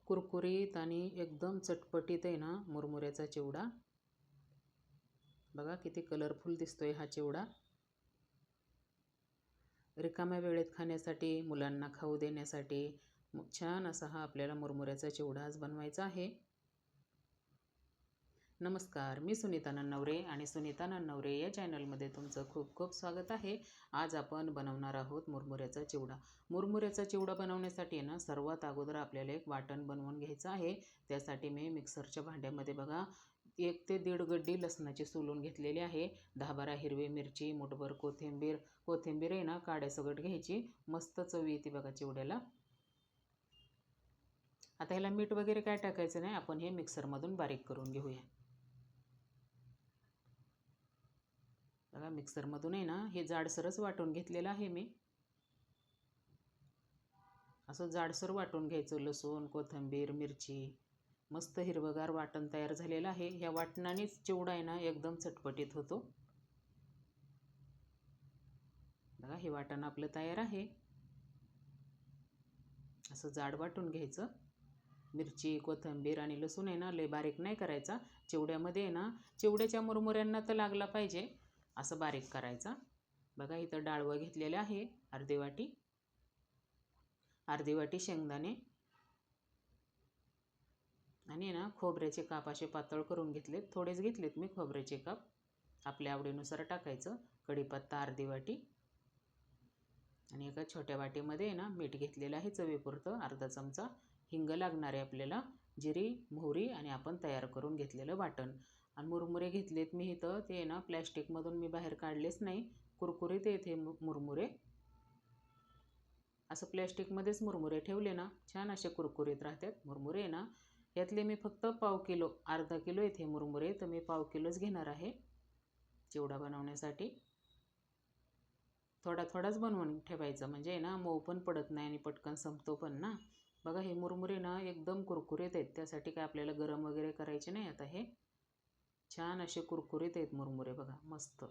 कुरकुरीत आणि एकदम चटपटीत आहे ना मुरमुऱ्याचा चिवडा। बघा किती कलरफुल दिसतोय हा चिवडा। रिकाम्या वेळेत खाण्यासाठी, मुलांना खाऊ देण्यासाठी छान असा हा आपल्याला मुरमुऱ्याचा चिवडा आज बनवायचा आहे। नमस्कार, मी सुनीता नन्नवरे आणि सुनीता नन्नवरे या चॅनलमध्ये तुमचं खूप खूप स्वागत आहे। आज आपण बनवणार आहोत मुरमुऱ्याचा चिवडा। मुरमुऱ्याचा चिवडा बनवण्यासाठी ना सर्वात अगोदर आपल्याला एक वाटण बनवून घ्यायचं आहे। त्यासाठी मी मिक्सरच्या भांड्यामध्ये बघा 1 ते 1.5 गड्डी लसणाची सोलून घेतलेली आहे। 10-12 हिरवी मिरची, मुठभर कोथिंबीर आहे ना काड्यासकट घ्यायची, मस्त चव येते बघा चिवड्याला। आता ह्याला मीठ वगैरे काय टाकायचं नाही, आपण हे मिक्सरमधून बारीक करून घेऊया। बघा मिक्सरमधून आहे ना हे जाडसरच वाटून घेतलेलं आहे मी। असं जाडसर वाटून घ्यायचं, लसूण, कोथिंबीर, मिरची, मस्त हिरवगार वाटण तयार झालेलं आहे। ह्या वाटणानेच चिवडा आहे ना एकदम चटपटीत होतो। बघा हे वाटण आपलं तयार आहे। असं जाड वाटून घ्यायचं। मिरची, कोथिंबीर आणि लसूण आहे ना लय बारीक नाही करायचा। चिवड्यामध्ये आहे ना चिवड्याच्या मुरमुऱ्यांना तर लागला पाहिजे असं बारीक करायचा। बघा इथं डाळवं घेतलेलं आहे अर्धी वाटी शेंगदाणे आणि ना खोबऱ्याचे काप असे पातळ करून घेतलेत, थोडेच घेतलेत मी खोबऱ्याचे काप, आपल्या आवडीनुसार टाकायचं। कढीपत्ता अर्धी वाटी आणि एका छोट्या वाटीमध्ये ना मीठ घेतलेलं आहे चवीपुरतं, अर्धा चमचा हिंग लागणार आहे आपल्याला, जिरी, मोहरी आणि आपण तयार करून घेतलेलं वाटण। आणि मुरमुरे घेतलेत मी इथं, ते ना प्लॅस्टिकमधून मी बाहेर काढलेच नाही, कुरकुरीत येते मुरमुरे। असं प्लॅस्टिकमध्येच मुरमुरे ठेवले ना छान असे कुरकुरीत राहतात मुरमुरे ना। यातले मी फक्त पाव किलो, अर्धा किलो येथे मुरमुरे, तर मी पाव किलोच घेणार आहे चिवडा बनवण्यासाठी। थोडाच बनवून ठेवायचा, म्हणजे ना मऊ पण पडत नाही आणि पटकन संपतो पण ना। बघा हे मुरमुरे ना एकदम कुरकुरीत आहेत, त्यासाठी काय आपल्याला गरम वगैरे करायचे नाही। आता हे छान असे कुरकुरीत आहेत मुरमुरे बघा मस्त।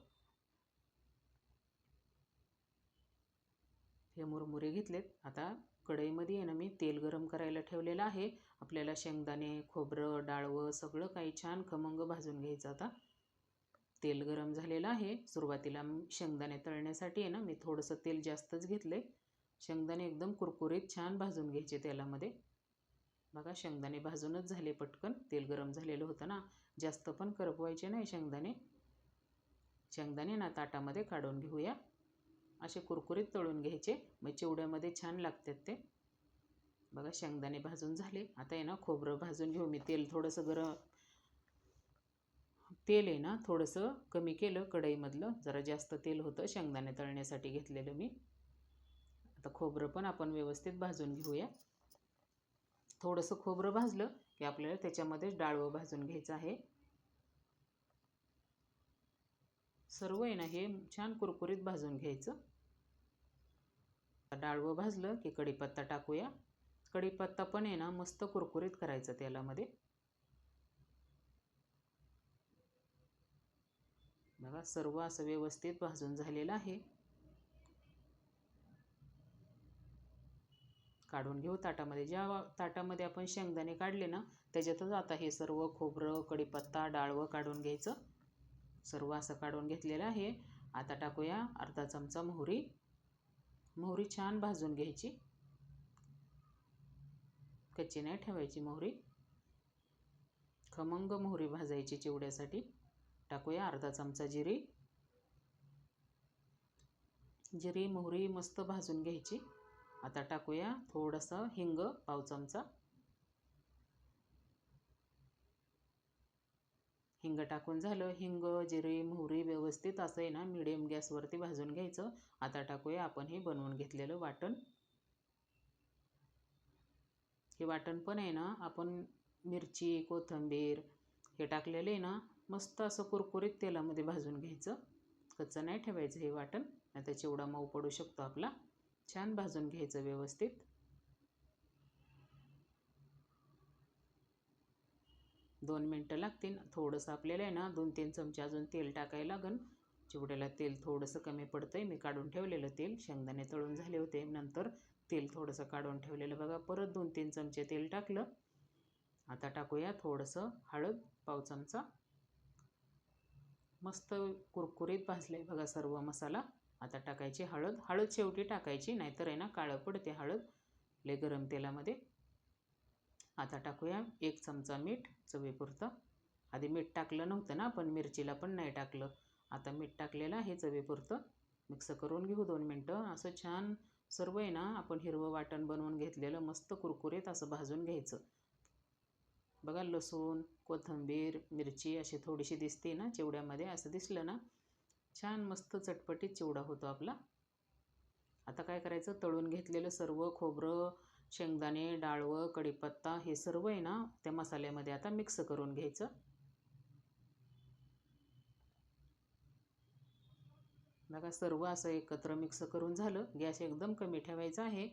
हे मुरमुरे घेतलेत। आता कढईमध्ये आहे ना मी तेल गरम करायला ठेवलेलं आहे। आपल्याला शेंगदाणे, खोबरं, डाळवं सगळं काही छान खमंग भाजून घ्यायचं। आता तेल गरम झालेलं आहे। सुरुवातीला शेंगदाणे तळण्यासाठी आहे ना मी थोडंसं तेल जास्तच घेतले। शेंगदाणे एकदम कुरकुरीत छान भाजून घ्यायचे तेलामध्ये। बघा शेंगदाणे भाजूनच झाले पटकन, तेल गरम झालेलं होतं ना, जास्त पण करपवायचे नाही शेंगदाणे। शेंगदाणे ना ताटामध्ये काढून घेऊया, असे कुरकुरीत तळून घ्यायचे, मग चिवड्यामध्ये छान लागतात ते। बघा शेंगदाणे भाजून झाले। आता आहे ना खोबरं भाजून घेऊ मी। तेल आहे ना थोडंसं कमी केलं कढईमधलं, जरा जास्त तेल होतं शेंगदाणे तळण्यासाठी घेतलेलं मी। आता खोबरं पण आपण व्यवस्थित भाजून घेऊया। थोडंसं खोबरं भाजलं की आपल्याला त्याच्यामध्येच डाळवं भाजून घ्यायचं आहे। सर्व आहे ना हे छान कुरकुरीत भाजून घ्यायचं। डाळवं भाजलं की कढीपत्ता टाकूया। कढीपत्ता पण आहे ना मस्त कुरकुरीत करायचं तेलामध्ये। बघा सर्व असं व्यवस्थित भाजून झालेलं आहे। काढून घेऊ ताटामध्ये। ज्या ताटामध्ये आपण शेंगदाणे काढले ना त्याच्यातच आता हे सर्व खोबरं, कढीपत्ता, डाळवं काढून घ्यायचं। सर्व असं काढून घेतलेलं आहे। आता टाकूया अर्धा चमचा मोहरी। मोहरी छान भाजून घ्यायची, कच्ची नाही ठेवायची मोहरी, खमंग मोहरी भाजायची चिवड्यासाठी। टाकूया अर्धा चमचा जिरी मोहरी मस्त भाजून घ्यायची। आता टाकूया थोडंसं हिंग, पाव चमचा हिंग टाकून झालं। हिंग, जिरी, मोहरी व्यवस्थित असं आहे ना मीडियम गॅसवरती भाजून घ्यायचं। आता टाकूया आपण हे बनवून घेतलेलं वाटण। हे वाटण पण आहे ना आपण मिरची, कोथिंबीर हे टाकलेलं आहे ना मस्त असं कुरकुरीत तेलामध्ये भाजून घ्यायचं, कच्चं नाही ठेवायचं हे वाटण, नाहीतर चिवडा मऊ पडू शकतो आपला। छान भाजून घ्यायचं व्यवस्थित। 2 मिनटं लागतील। थोडंसं आपल्याला आहे ना 2-3 चमचे अजून तेल टाकायला लागेल। चिवड्याला तेल थोडंसं कमी पडतंय, मी काढून ठेवलेलं तेल, शेंगदाणे तळून झाले होते, नंतर तेल थोडंसं काढून ठेवलेलं बघा. परत 2-3 चमचे तेल टाकलं. आता टाकूया थोडंसं हळद, पाव चमचा. मस्त कुरकुरीत भाजले बघा सर्व मसाला. आता टाकायची हळद. हळद शेवटी टाकायची, नाहीतर आहे ना काळं पडते हळद लय गरम तेलामध्ये. आता टाकूया 1 चमचा मीठ चवीपुरतं. आधी मीठ टाकलं नव्हतं ना, पण मिरचीला पण नाही टाकलं. आता मीठ टाकलेलं आहे चवीपुरतं. मिक्स करून घेऊ 2 मिनटं. असं छान सर्व आहे ना आपण हिरवं वाटण बनवून घेतलेलं मस्त कुरकुरीत असं भाजून घ्यायचं. बघा लसूण, कोथिंबीर, मिरची अशी थोडीशी दिसते ना चिवड्यामध्ये. असं दिसलं ना छान मस्त चटपटीत चिवडा होतो आपला. आता काय करायचं, तळून घेतलेलं सर्व खोबरं, शेंगदाणे, डाळवं, कढीपत्ता हे सर्व आहे ना त्या मसाल्यामध्ये आता मिक्स करून घ्यायचं. बघा सर्व असं एकत्र मिक्स करून झालं. गॅस एकदम कमी ठेवायचा आहे.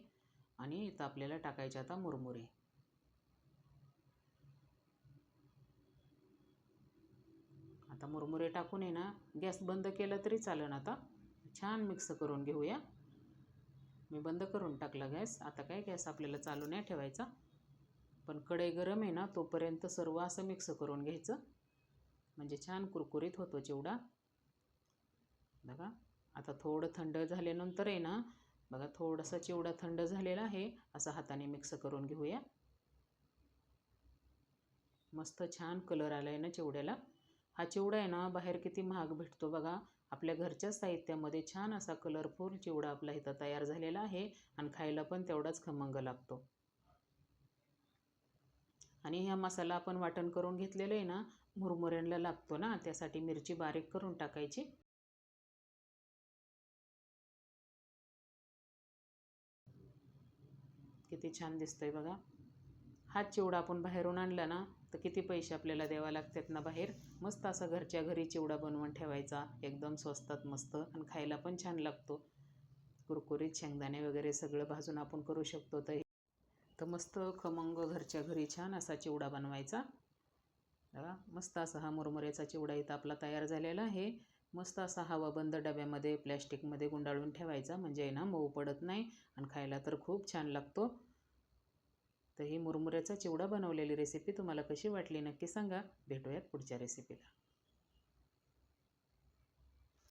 आणि इथं आपल्याला टाकायचे आता मुरमुरे. आता मुरमुरे टाकून आहे ना गॅस बंद केला तरी चालेल. आता छान मिक्स करून घेऊया. मी बंद करून टाकला गॅस. आता काय गॅस आपल्याला चालू नाही ठेवायचा, पण कढई गरम आहे ना तोपर्यंत सर्व असं मिक्स करून घ्यायचं, म्हणजे छान कुरकुरीत होतो चिवडा. बघा आता थोडं थंड झाल्यानंतर आहे ना बघा थोडासा चिवडा थंड झालेला आहे. असं हाताने मिक्स करून घेऊया. मस्त छान कलर आला आहे ना चिवड्याला. हा चिवडा आहे ना बाहेर किती महाग भेटतो बघा. आपल्या घरच्या साहित्यामध्ये छान असा कलरफुल चिवडा आपला इथं तयार झालेला आहे. आणि खायला पण तेवढाच खमंग लागतो. आणि हा मसाला आपण वाटण करून घेतलेला आहे ना मुरमुऱ्यांना लागतो ना, त्यासाठी मिरची बारीक करून टाकायची. किती छान दिसतंय बघा. हा चिवडा आपण बाहेरून आणला ना तर किती पैसे आपल्याला द्यावे लागतात ना बाहेर. मस्त असा घरच्या घरी चिवडा बनवून ठेवायचा, एकदम स्वस्तात मस्त, आणि खायला पण छान लागतो. कुरकुरीत शेंगदाणे वगैरे सगळं भाजून आपण करू शकतो. तर मस्त खमंग घरच्या घरी छान असा चिवडा बनवायचा. बघा मस्त असा हा मुरमुऱ्याचा चिवडा इथं आपला तयार झालेला आहे. मस्त असा हवाबंद डब्यामध्ये प्लॅस्टिकमध्ये गुंडाळून ठेवायचा, म्हणजे ना मऊ पडत नाही आणि खायला तर खूप छान लागतो. तर ही मुरमुऱ्याचा चिवडा बनवलेली रेसिपी तुम्हाला कशी वाटली नक्की सांगा. भेटूयात पुढच्या रेसिपीला.